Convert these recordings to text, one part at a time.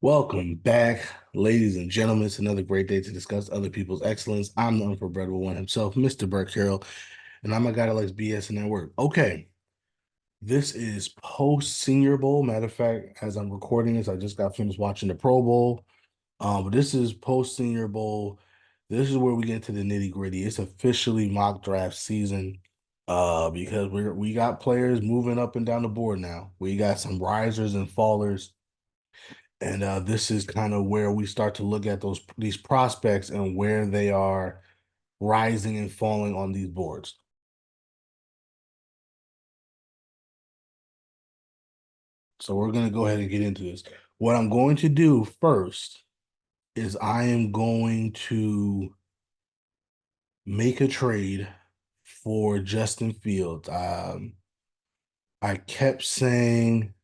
Welcome back, ladies and gentlemen. It's another great day to discuss other people's excellence. I'm the unforgettable one himself, Mr. Burke Carroll, and I'm a guy that likes BS and that work. Okay, this is post Senior Bowl. Matter of fact, as I'm recording this, I just got finished watching the Pro Bowl. But this is post Senior Bowl. This is where we get to the nitty gritty. It's officially mock draft season. Because we got players moving up and down the board now. We got some risers and fallers. And this is kind of where we start to look at these prospects and where they are rising and falling on these boards. So we're going to go ahead and get into this. What I'm going to do first is I am going to make a trade for Justin Fields. I kept saying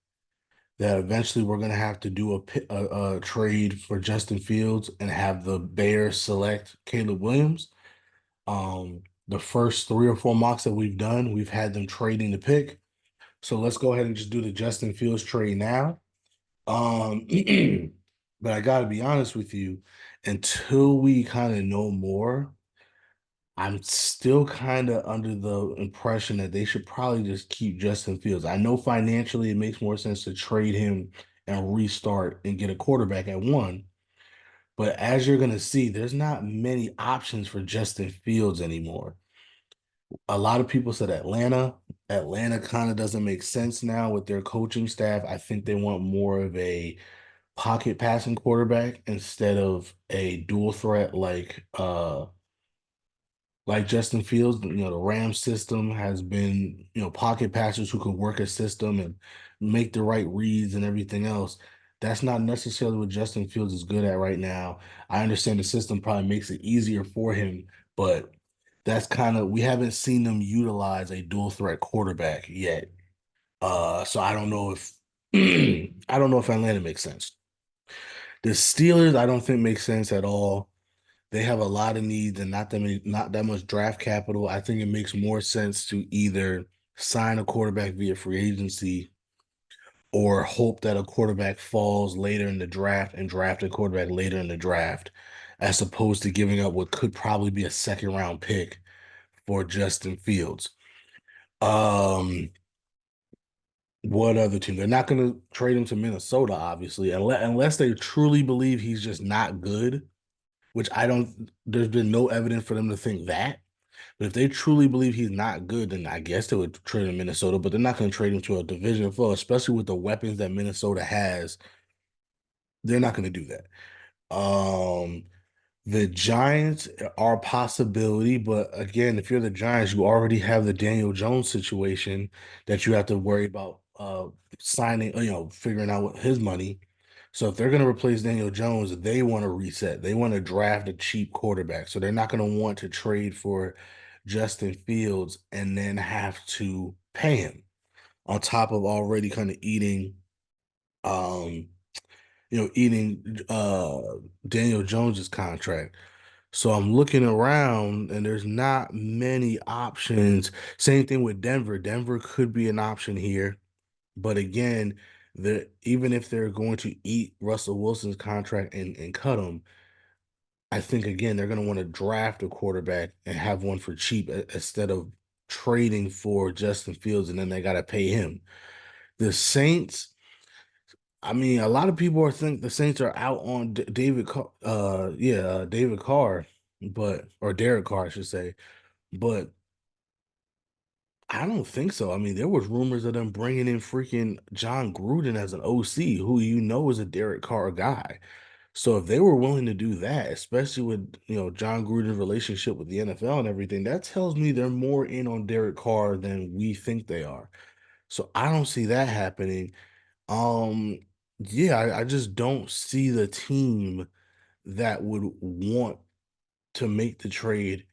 that eventually we're going to have to do a trade for Justin Fields and have the Bears select Caleb Williams. The first three or four mocks that we've done, we've had them trading the pick. So let's go ahead and just do the Justin Fields trade now. Um, but I gotta be honest with you, until we kind of know more, I'm still kind of under the impression that they should probably just keep Justin Fields. I know financially it makes more sense to trade him and restart and get a quarterback at one. But as you're gonna see, there's not many options for Justin Fields anymore. A lot of people said Atlanta. Atlanta kind of doesn't make sense now with their coaching staff. I think they want more of a pocket passing quarterback instead of a dual threat like Justin Fields. The Rams system has been, pocket passers who can work a system and make the right reads and everything else. That's not necessarily what Justin Fields is good at right now. I understand the system probably makes it easier for him, but that's kind of we haven't seen them utilize a dual threat quarterback yet. So I don't know if I don't know if Atlanta makes sense. The Steelers, I don't think makes sense at all. They have a lot of needs and not that much draft capital. I think it makes more sense to either sign a quarterback via free agency or hope that a quarterback falls later in the draft and draft a quarterback later in the draft, as opposed to giving up what could probably be a second round pick for Justin Fields. Um, what other team? They're not going to trade him to Minnesota, obviously, unless they truly believe he's just not good, which I don't, there's been no evidence for them to think that. But if they truly believe he's not good, then I guess they would trade him to Minnesota, but they're not going to trade him to a division foe, especially with the weapons that Minnesota has. They're not going to do that. Um, The Giants are a possibility, but again, if you're the Giants, you already have the Daniel Jones situation that you have to worry about signing, figuring out what his money. So if they're going to replace Daniel Jones, they want to reset. They want to draft a cheap quarterback. So they're not going to want to trade for Justin Fields and then have to pay him on top of already kind of um, eating Daniel Jones's contract. So I'm looking around and there's not many options. Same thing with Denver. Denver could be an option here. But again, even if they're going to eat Russell Wilson's contract and cut him, I think again they're going to want to draft a quarterback and have one for cheap instead of trading for Justin Fields and then they got to pay him. The Saints, I mean, a lot of people are think the Saints are out on David Carr, David Carr, or Derek Carr, I should say. But I don't think so. I mean, there was rumors of them bringing in freaking John Gruden as an OC, who is a Derek Carr guy. So if they were willing to do that, especially with John Gruden's relationship with the NFL and everything, that tells me they're more in on Derek Carr than we think they are. So I don't see that happening. Um, yeah, I just don't see the team that would want to make the trade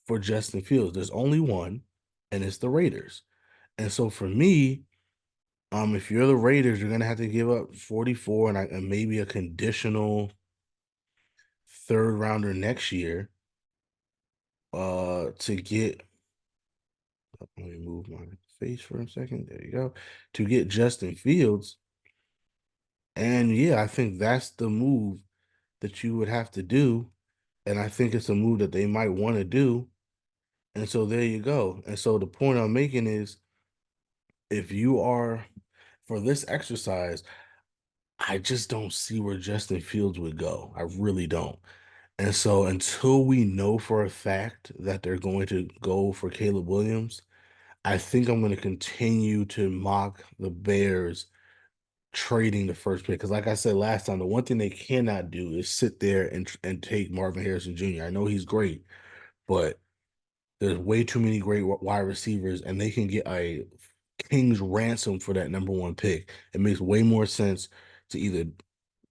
for Justin Fields. There's only one, and it's the Raiders. And so for me, if you're the Raiders, you're gonna have to give up 44 and maybe a conditional third rounder next year to get let me move my face for a second. There you go. To get Justin Fields. And yeah, I think that's the move that you would have to do. And I think it's a move that they might want to do. And so there you go. And so the point I'm making is if you are for this exercise, I just don't see where Justin Fields would go. I really don't. And so until we know for a fact that they're going to go for Caleb Williams, I think I'm going to continue to mock the Bears trading the first pick. Because like I said last time, the one thing they cannot do is sit there and take Marvin Harrison Jr. I know he's great, but there's way too many great wide receivers, and they can get a king's ransom for that number one pick. It makes way more sense to either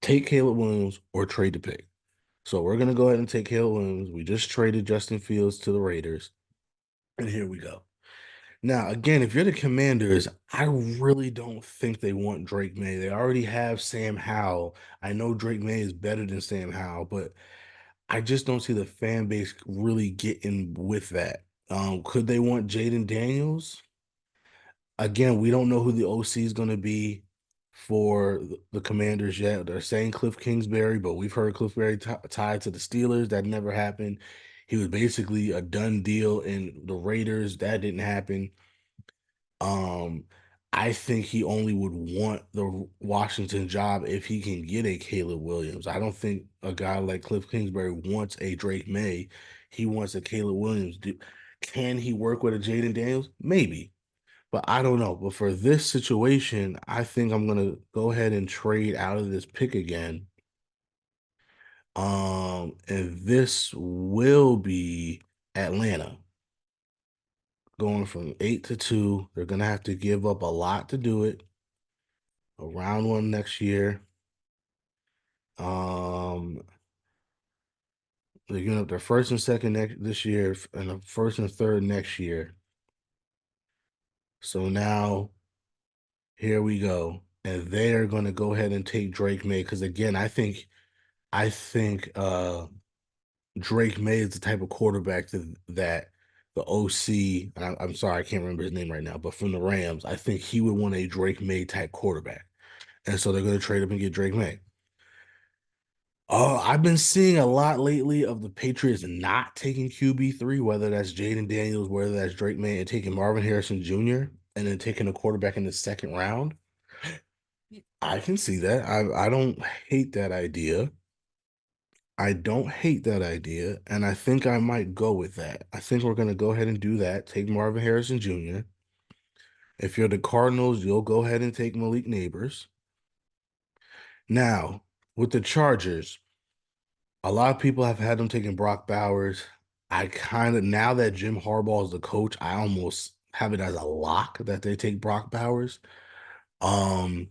take Caleb Williams or trade the pick. So we're gonna go ahead and take Caleb Williams. We just traded Justin Fields to the Raiders, and here we go. Now, again, if you're the Commanders, I really don't think they want Drake May. They already have Sam Howell. I know Drake May is better than Sam Howell, but I just don't see the fan base really getting with that. Could they want Jaden Daniels? Again, we don't know who the OC is going to be for the Commanders yet. They're saying Cliff Kingsbury, but we've heard Cliff Kingsbury tied to the Steelers. That never happened. He was basically a done deal in the Raiders. That didn't happen. Um, I think he only would want the Washington job if he can get a Caleb Williams. I don't think a guy like Cliff Kingsbury wants a Drake May. He wants a Caleb Williams. Can he work with a Jaden Daniels? Maybe, but I don't know. But for this situation, I think I'm gonna go ahead and trade out of this pick again. And this will be Atlanta going from 8 to 2. They're gonna have to give up a lot to do it. A round one next year. Um, they're giving up their first and second next this year, and the first and third next year. So now here we go, and they are going to go ahead and take Drake May because again, I think Drake May is the type of quarterback that the OC, and I'm sorry, I can't remember his name right now, but from the Rams, I think he would want a Drake May type quarterback, and so they're going to trade up and get Drake May. I've been seeing a lot lately of the Patriots not taking QB3, whether that's Jaden Daniels, whether that's Drake May, and taking Marvin Harrison Jr. and then taking a quarterback in the second round. I can see that. I don't hate that idea. I don't hate that idea, and I think I might go with that. I think we're gonna go ahead and do that. Take Marvin Harrison Jr. If you're the Cardinals, you'll go ahead and take Malik Neighbors. Now, with the Chargers. A lot of people have had them taking Brock Bowers. I kind of now that Jim Harbaugh is the coach, I almost have it as a lock that they take Brock Bowers. Um,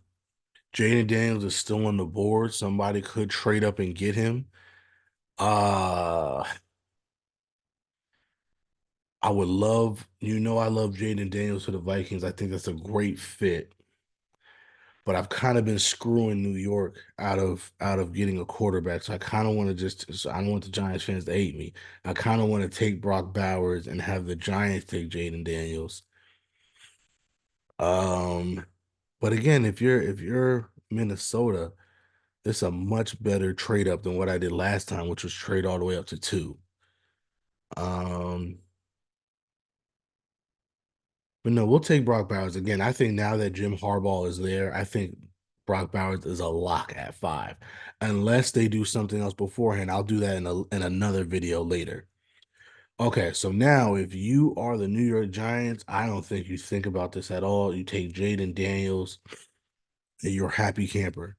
Jaden Daniels is still on the board. Somebody could trade up and get him. Uh, I would love, I love Jaden Daniels for the Vikings. I think that's a great fit. But I've kind of been screwing New York out of getting a quarterback. So I kind of want to so I don't want the Giants fans to hate me. I kind of want to take Brock Bowers and have the Giants take Jaden Daniels. Um, but again, if you're Minnesota, it's a much better trade up than what I did last time, which was trade all the way up to 2. Um, but no, we'll take Brock Bowers again. I think now that Jim Harbaugh is there, I think Brock Bowers is a lock at 5, unless they do something else beforehand. I'll do that in another video later. Okay, so now if you are the New York Giants, I don't think you think about this at all. You take Jaden Daniels, and you're a happy camper.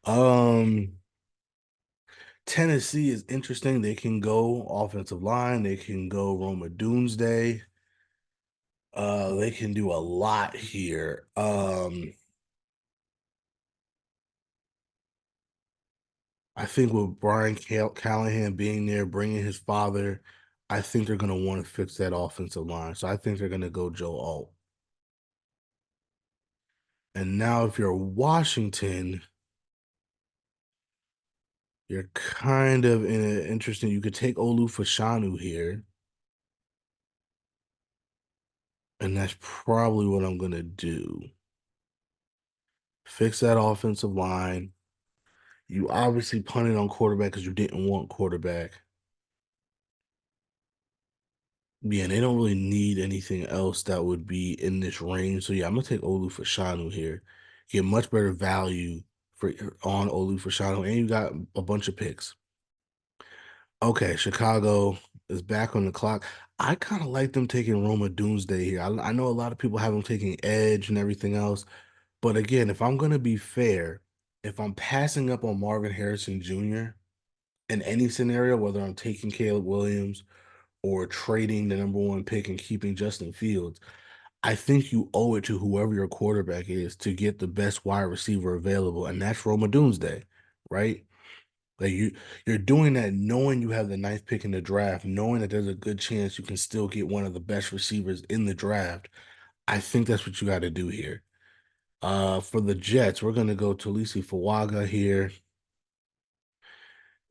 Um, Tennessee is interesting. They can go offensive line. They can go Roma Doomsday. They can do a lot here. I think with Brian Callahan being there, bringing his father, I think they're going to want to fix that offensive line. So I think they're going to go Joe Alt. And now, if you're Washington, you're kind of in an interesting. You could take Olu Fashanu here, and that's probably what I'm going to do. fix that offensive line. You obviously punted on quarterback because you didn't want quarterback. Yeah, and they don't really need anything else that would be in this range. So yeah, I'm gonna take Olu for Shanu here. Get much better value for on Olu for Shanu, and you got a bunch of picks. Okay, Chicago is back on the clock. I kind of like them taking Roma Doomsday here. I know a lot of people have them taking Edge and everything else, but again, if I'm gonna be fair, if I'm passing up on Marvin Harrison Jr. in any scenario, whether I'm taking Caleb Williams or trading the number one pick and keeping Justin Fields, I think you owe it to whoever your quarterback is to get the best wide receiver available, and that's Roma Doomsday, right? Like you're doing that knowing you have the ninth pick in the draft, knowing that there's a good chance you can still get one of the best receivers in the draft. I think that's what you got to do here. For the Jets, we're gonna go to Lisi Fawaga here.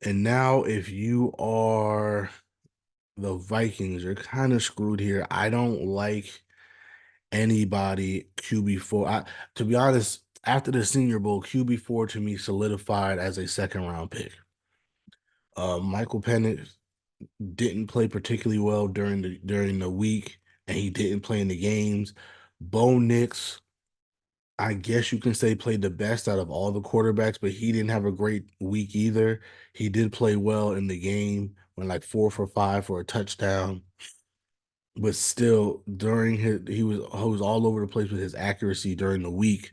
And now if you are the Vikings, you're kind of screwed here. I don't like anybody QB4. To be honest, after the Senior Bowl, QB4 to me solidified as a second round pick. Michael Penix didn't play particularly well during the week, and he didn't play in the games. Bo Nix, I guess you can say played the best out of all the quarterbacks, but he didn't have a great week either. He did play well in the game, went like 4 for 5 for a touchdown, but still during he was all over the place with his accuracy during the week.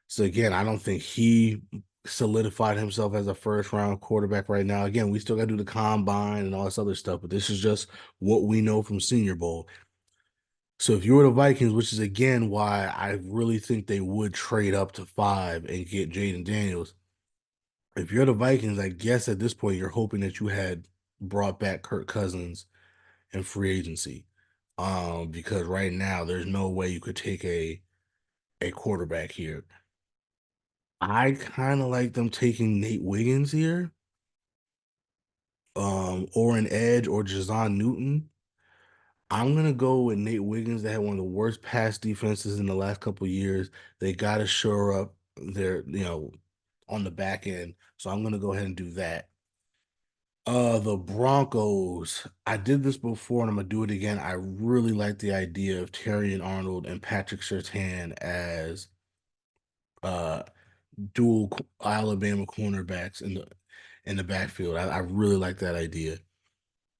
So again, I don't think he solidified himself as a first round quarterback right now. Again, we still got to do the combine and all this other stuff, but this is just what we know from Senior Bowl. So if you were the Vikings, which is again why I really think they would trade up to 5 and get Jaden Daniels. If you're the Vikings, I guess at this point you're hoping that you had brought back Kirk Cousins in free agency. Because right now there's no way you could take a quarterback here. I kind of like them taking Nate Wiggins here, or an edge or Jazon Newton. I'm gonna go with Nate Wiggins. They had one of the worst pass defenses in the last couple of years. They got to shore up their on the back end. So I'm gonna go ahead and do that. The Broncos. I did this before and I'm gonna do it again. I really like the idea of Terry Arnold and Patrick Surtain as uh dual Alabama cornerbacks in the backfield. I really like that idea.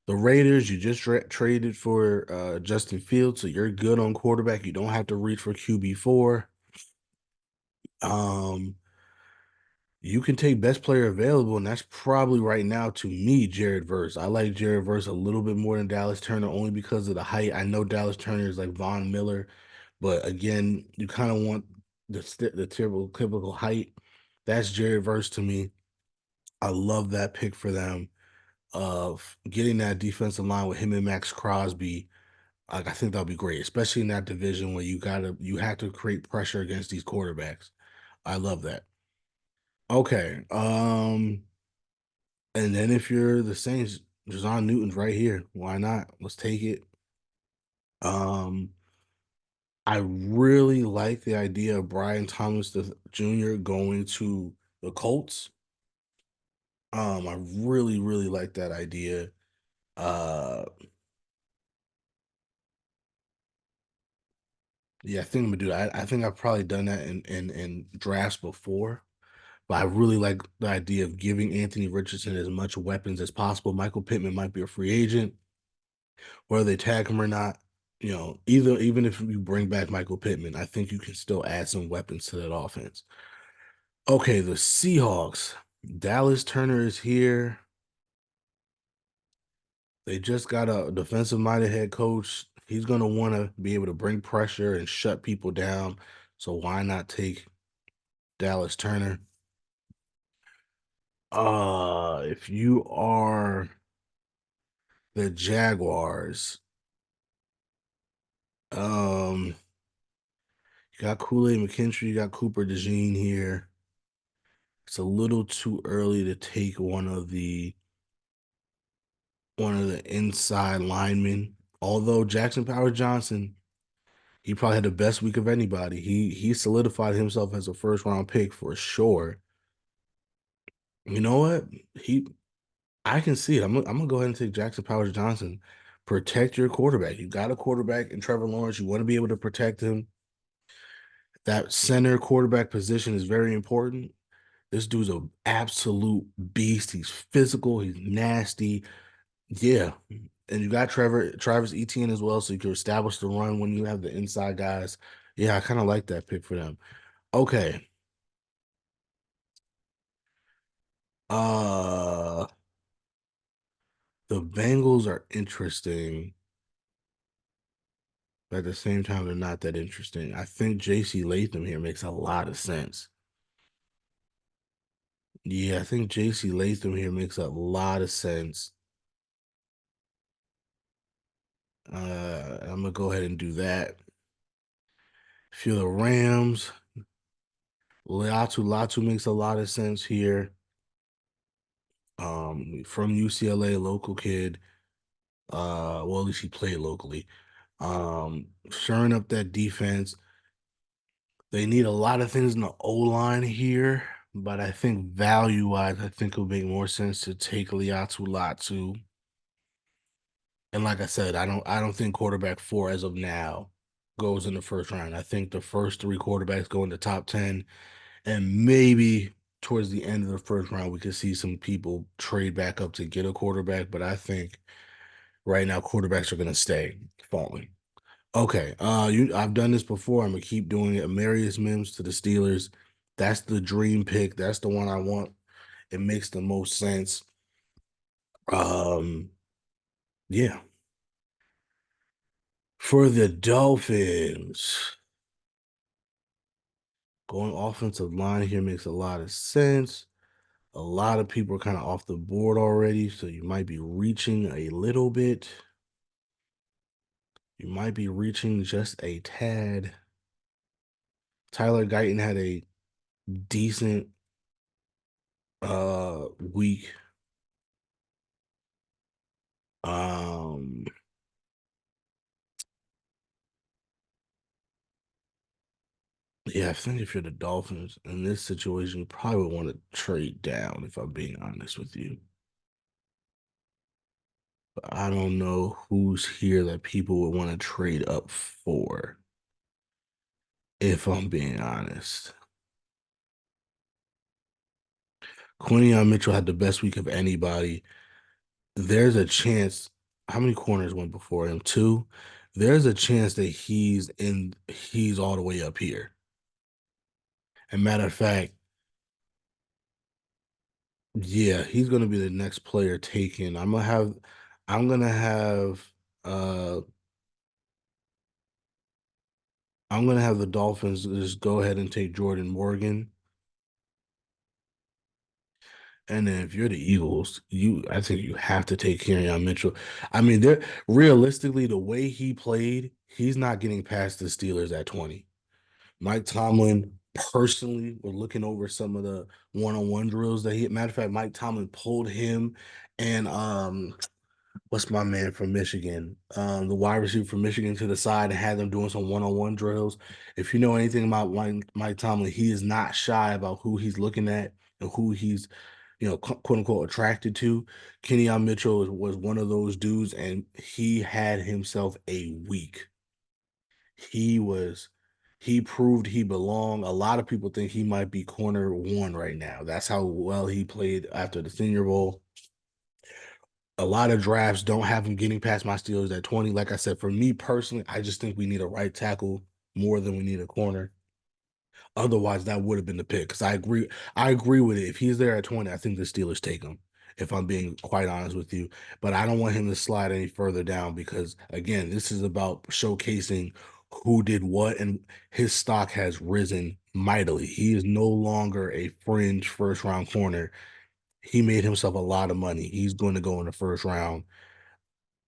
The Raiders, you just traded for Justin Fields, so you're good on quarterback. You don't have to reach for QB4. Um, you can take best player available, and that's probably right now to me, Jared Verse. I like Jared Verse a little bit more than Dallas Turner only because of the height. I know Dallas Turner is like Von Miller, but again, you kind of want the typical height. That's Jared Verse to me. I love that pick for them of getting that defensive line with him and Max Crosby. Like, I think that'll be great, especially in that division where you have to create pressure against these quarterbacks. I love that. Okay. And then if you're the Saints, Jazon Newton's right here. Why not? Let's take it. Um, I really like the idea of Brian Thomas Jr. going to the Colts. I really, really like that idea. Uh, yeah, I think I'm gonna do that. I think I've probably done that in drafts before. But I really like the idea of giving Anthony Richardson as much weapons as possible. Michael Pittman might be a free agent, whether they tag him or not. Even if you bring back Michael Pittman, I think you can still add some weapons to that offense. Okay, the Seahawks. Dallas Turner is here. They just got a defensive-minded head coach. He's gonna want to be able to bring pressure and shut people down. So why not take Dallas Turner? If you are the Jaguars, you got Kool-Aid McKinstry, you got Cooper DeJean here. It's a little too early to take one of the inside linemen. Although Jackson Power Johnson, He probably had the best week of anybody. He solidified himself as a first round pick for sure. You know what? He I can see it. I'm gonna go ahead and take Jackson Powers Johnson. Protect your quarterback. You got a quarterback in Trevor Lawrence. You want to be able to protect him. That center quarterback position is very important. This dude's an absolute beast. He's physical. He's nasty. Yeah. And you got Travis Etienne as well, so you can establish the run when you have the inside guys. Yeah, I kind of like that pick for them. Okay. Uh the Bengals are interesting, but at the same time, they're not that interesting. I think JC Latham here makes a lot of sense. Yeah, I think JC Latham here makes a lot of sense. I'm gonna go ahead and do that. For the Rams, Latu makes a lot of sense here. From UCLA, local kid. Well, at least he played locally. Shoring up that defense. They need a lot of things in the O line here, but I think value wise, I think it would make more sense to take Latu. And like I said, I don't think quarterback four as of now goes in the first round. I think the first three quarterbacks go in the top 10, and maybe towards the end of the first round, we could see some people trade back up to get a quarterback. But I think right now quarterbacks are gonna stay falling. Okay, I've done this before. I'm gonna keep doing it. Amarius Mims to the Steelers. That's the dream pick. That's the one I want. It makes the most sense. Um, yeah. For the Dolphins, going offensive line here makes a lot of sense. A lot of people are kind of off the board already, so you might be reaching a little bit. You might be reaching just a tad. Tyler Guyton had a decent week. Um yeah, I think if you're the Dolphins in this situation, you probably would want to trade down if I'm being honest with you. But I don't know who's here that people would want to trade up for, if I'm being honest. Quinion Mitchell had the best week of anybody. There's a chance. How many corners went before him? Two. There's a chance that he's all the way up here. And matter of fact, yeah, he's gonna be the next player taken. I'm gonna have uh I'm gonna have the Dolphins just go ahead and take Jordan Morgan. And then if you're the Eagles, I think you have to take Kerryon Mitchell. I mean, they're realistically the way he played, he's not getting past the Steelers at 20. Mike Tomlin personally was looking over some of the one-on-one drills that he matter of fact, Mike Tomlin pulled him and what's my man from Michigan? The wide receiver from Michigan to the side and had them doing some one-on-one drills. If you know anything about Mike Tomlin, he is not shy about who he's looking at and who he's, quote unquote, attracted to. Kenyon Mitchell was one of those dudes, and he had himself a week. He was, he proved he belonged. A lot of people think he might be corner one right now. That's how well he played after the Senior Bowl. A lot of drafts don't have him getting past my Steelers at 20. Like I said, for me personally, I just think we need a right tackle more than we need a corner. Otherwise, that would have been the pick. Because I agree with it. If he's there at 20, I think the Steelers take him, if I'm being quite honest with you. But I don't want him to slide any further down because again, this is about showcasing who did what, and his stock has risen mightily. He is no longer a fringe first round corner. He made himself a lot of money. He's going to go in the first round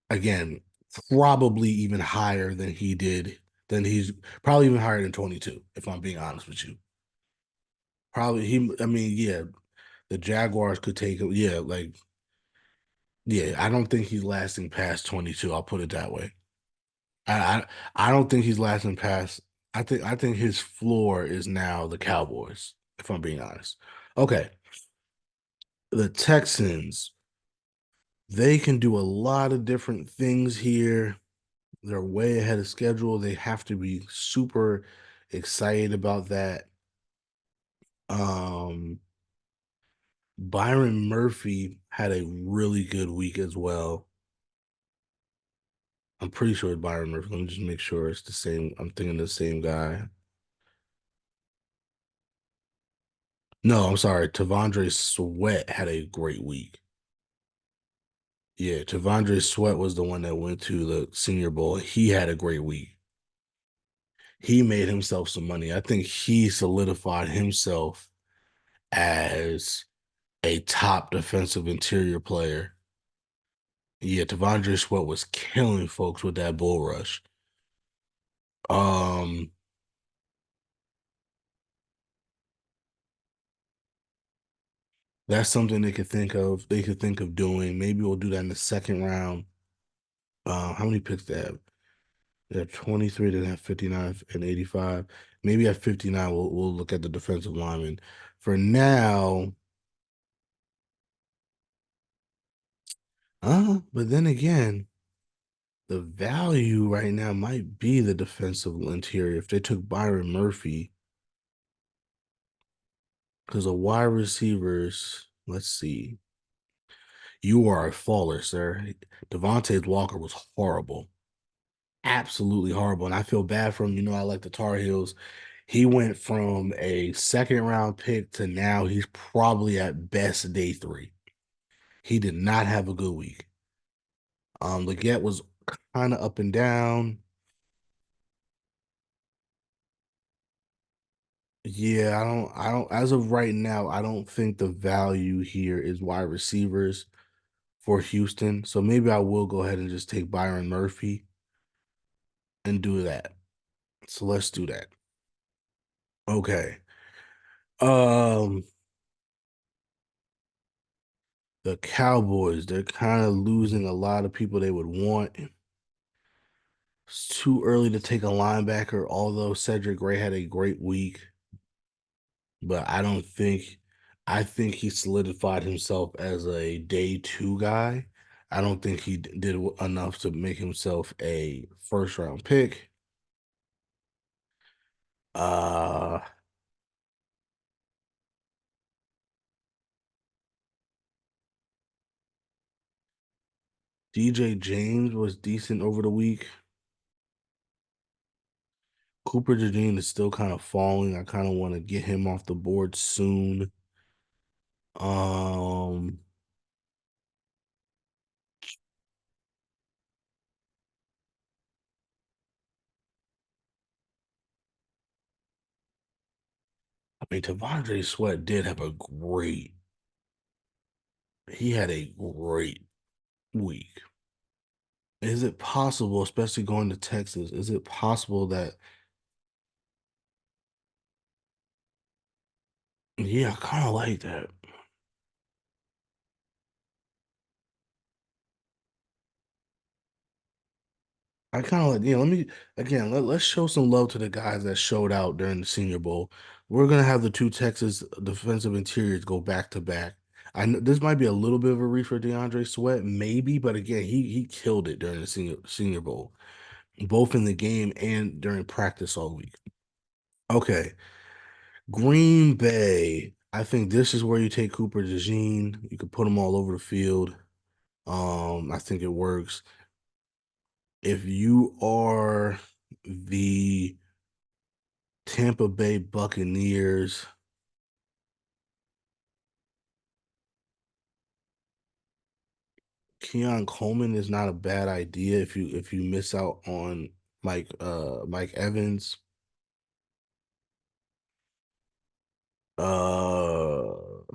again, probably even higher than he did. Than he's probably even higher than 22, if I'm being honest with you. Probably I mean, yeah, the Jaguars could take him. Yeah, I don't think he's lasting past 22. I'll put it that way. I I don't think he's lasting past. I think his floor is now the Cowboys, if I'm being honest. Okay, the Texans, they can do a lot of different things here. They're way ahead of schedule. They have to be super excited about that. Um, Byron Murphy had a really good week as well. I'm pretty sure it's Byron Murphy. Let me just make sure it's the same. I'm thinking the same guy. No, I'm sorry. Tavondre Sweat had a great week. Yeah, Tavondre Sweat was the one that went to the Senior Bowl. He had a great week. He made himself some money. I think he solidified himself as a top defensive interior player. Yeah, Tavondre Sweat was killing folks with that bull rush. Um, that's something they could think of. They could think of doing. Maybe we'll do that in the second round. How many picks they have? They have 23, they have 59 and 85. Maybe at 59, we'll look at the defensive lineman. For now, but then again, the value right now might be the defensive interior. If they took Byron Murphy, because the wide receivers, let's see. You are a faller, sir. Devontae Walker was horrible. Absolutely horrible. And I feel bad for him. You know, I like the Tar Heels. He went from a second round pick to now he's probably at best day three. He did not have a good week. Leggett was kind of up and down. Yeah, as of right now, I don't think the value here is wide receivers for Houston. So maybe I will go ahead and just take Byron Murphy and do that. So let's do that. Okay. Um, the Cowboys, they're kind of losing a lot of people they would want. It's too early to take a linebacker, although Cedric Gray had a great week, but I think he solidified himself as a day two guy. I don't think he did enough to make himself a first round pick. Uh, DJ James was decent over the week. Cooper DeJean is still kind of falling. I kind of want to get him off the board soon. Um, I mean, Tavondre Sweat did have a he had a great week. Is it possible, especially going to Texas, is it possible that, yeah, I kind of like that. I kind of like, let me, again, let's show some love to the guys that showed out during the Senior Bowl. We're going to have the two Texas defensive interiors go back to back. I know this might be a little bit of a reach for DeAndre Sweat, maybe, but again, he killed it during the Senior Bowl, both in the game and during practice all week. Okay, Green Bay. I think this is where you take Cooper DeJean. You could put him all over the field. I think it works. If you are the Tampa Bay Buccaneers, Keon Coleman is not a bad idea if you miss out on Mike Evans. Let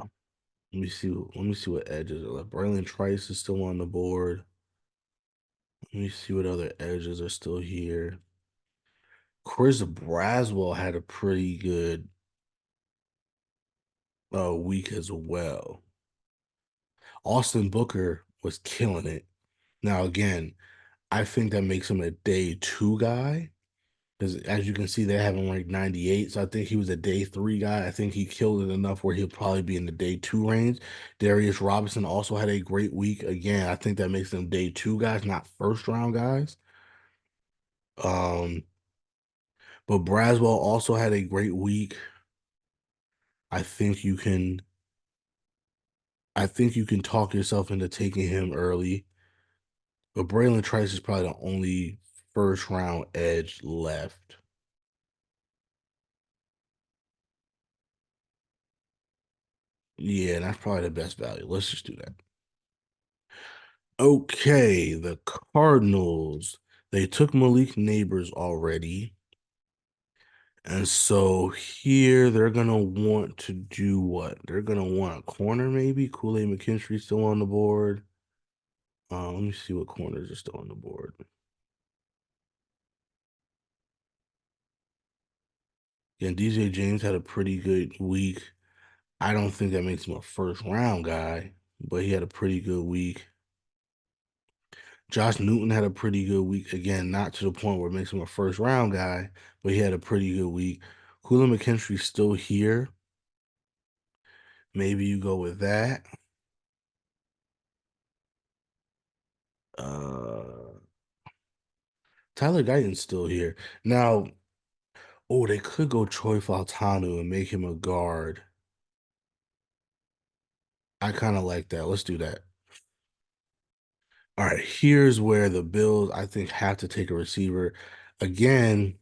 me see what edges are left. Braylon Trice is still on the board. Let me see what other edges are still here. Chris Braswell had a pretty good week as well. Austin Booker was killing it. Now again, I think that makes him a day two guy. Because as you can see, they have him ranked 98. So I think he was a day three guy. I think he killed it enough where he'll probably be in the day two range. Darius Robinson also had a great week. Again, I think that makes them day two guys, not first round guys. Um, but Braswell also had a great week. I think you can I think you can talk yourself into taking him early. But Braylon Trice is probably the only first round edge left. Yeah, that's probably the best value. Let's just do that. Okay, the Cardinals. They took Malik Neighbors already. And so here they're gonna want to do what? They're gonna want a corner, maybe. Kool-Aid McKinstry still on the board. Let me see what corners are still on the board. Yeah, DJ James had a pretty good week. I don't think that makes him a first round guy, but he had a pretty good week. Josh Newton had a pretty good week. Again, not to the point where it makes him a first round guy, but he had a pretty good week. Hula McKinstry's still here. Maybe you go with that. Uh, Tyler Guyton's still here. Now, oh, they could go Troy Faltanu and make him a guard. I kind of like that. Let's do that. All right, here's where the Bills, I think, have to take a receiver. Again,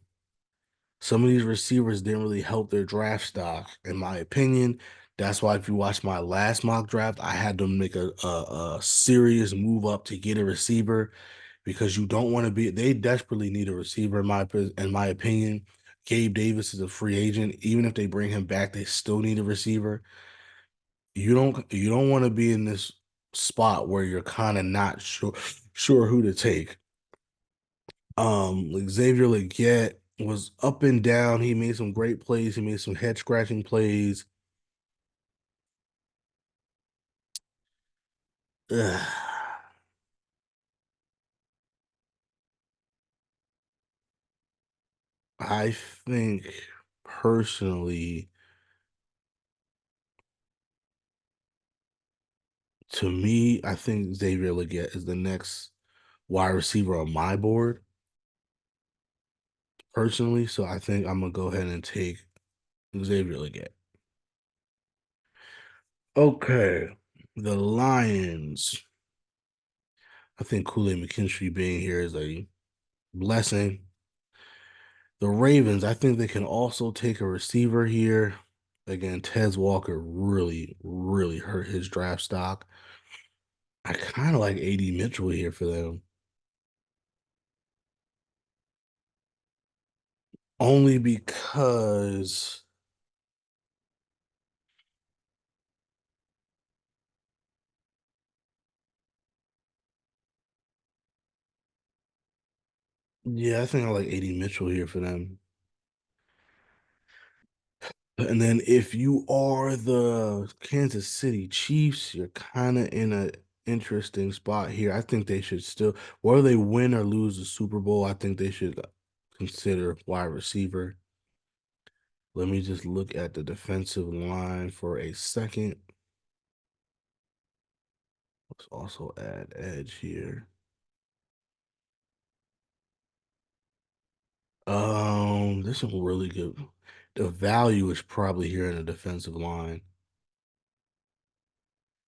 some of these receivers didn't really help their draft stock, in my opinion. That's why if you watch my last mock draft, I had to make a serious move up to get a receiver because you don't want to be. They desperately need a receiver in my opinion. Gabe Davis is a free agent. Even if they bring him back, they still need a receiver. You don't want to be in this spot where you're kind of not sure who to take. Like Xavier Legette was up and down. He made some great plays. He made some head scratching plays. Ugh. I think personally, to me, I think Xavier Legette is the next wide receiver on my board personally. So I think I'm gonna go ahead and take Xavier Legette. Okay, the Lions. I think Kool-Aid McKinstry being here is a blessing. The Ravens, I think they can also take a receiver here. Again, Tez Walker really, really hurt his draft stock. I kind of like AD Mitchell here for them. Only because, yeah, I think I like AD Mitchell here for them. And then if you are the Kansas City Chiefs, you're kind of in a interesting spot here. I think they should still, whether they win or lose the Super Bowl, I think they should consider wide receiver. Let me just look at the defensive line for a second. Let's also add edge here. There's some really good. The value is probably here in the defensive line.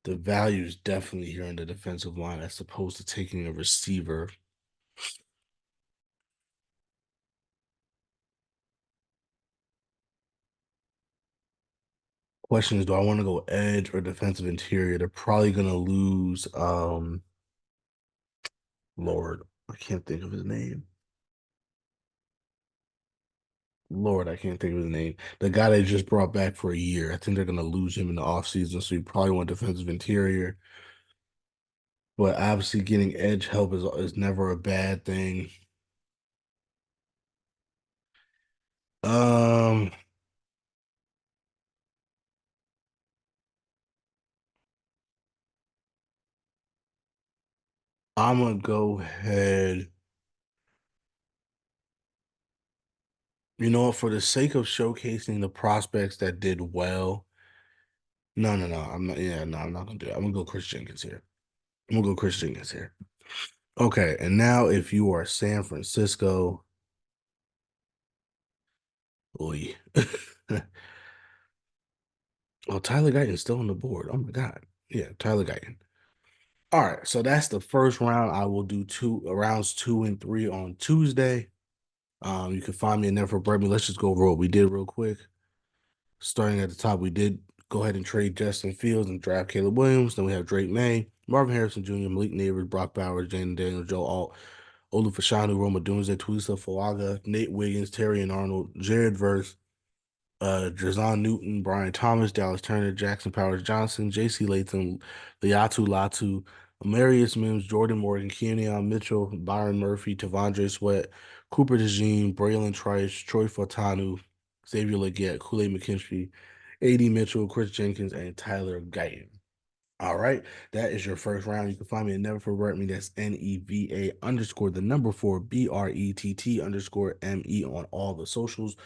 The value is definitely here in the defensive line as opposed to taking a receiver. Question is, do I want to go edge or defensive interior? They're probably gonna lose Lord, I can't think of his name. Lord, I can't think of his name. The guy they just brought back for a year. I think they're gonna lose him in the offseason, so you probably want defensive interior. But obviously getting edge help is never a bad thing. Um, I'm gonna go ahead. You know, for the sake of showcasing the prospects that did well. No, no, no. I'm not. Yeah, no, I'm not gonna do it. I'm gonna go Chris Jenkins here. I'm gonna go Chris Jenkins here. Okay, and now if you are San Francisco, oy. Oh, Tyler Guyton's still on the board. Oh my God. Yeah, Tyler Guyton. All right, so that's the first round. I will do two rounds 2 and 3 on Tuesday. You can find me in there for Bremy. Let's just go over what we did real quick. Starting at the top, we did go ahead and trade Justin Fields and draft Caleb Williams. Then we have Drake May, Marvin Harrison Jr., Malik Neighbors, Brock Bowers, Jaden Daniel, Joe Alt, Olu Fashanu, Roma Dunze, Tuisa Falaga, Nate Wiggins, Terry and Arnold, Jared Verse, Drazon Newton, Brian Thomas, Dallas Turner, Jackson Powers Johnson, J.C. Latham, Liatu Latu, Amarius Mims, Jordan Morgan, Keon Mitchell, Byron Murphy, Tavondre Sweat, Cooper DeJean, Braylon Trice, Troy Fatanu, Xavier Legette, Kool-Aid McKinstry, A.D. Mitchell, Chris Jenkins, and Tyler Guyton. All right, that is your first round. You can find me at Never Forget Me. That's NEVA underscore the number 4 BRETT underscore ME on all the socials.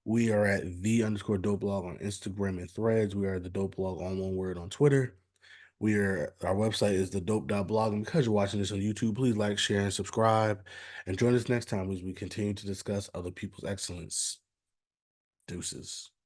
We are at the underscore dope blog on Instagram and threads. We are the dope blog on one word on Twitter. Our website is the dope.blog. And because you're watching this on YouTube, please like, share, and subscribe. And join us next time as we continue to discuss other people's excellence. Deuces.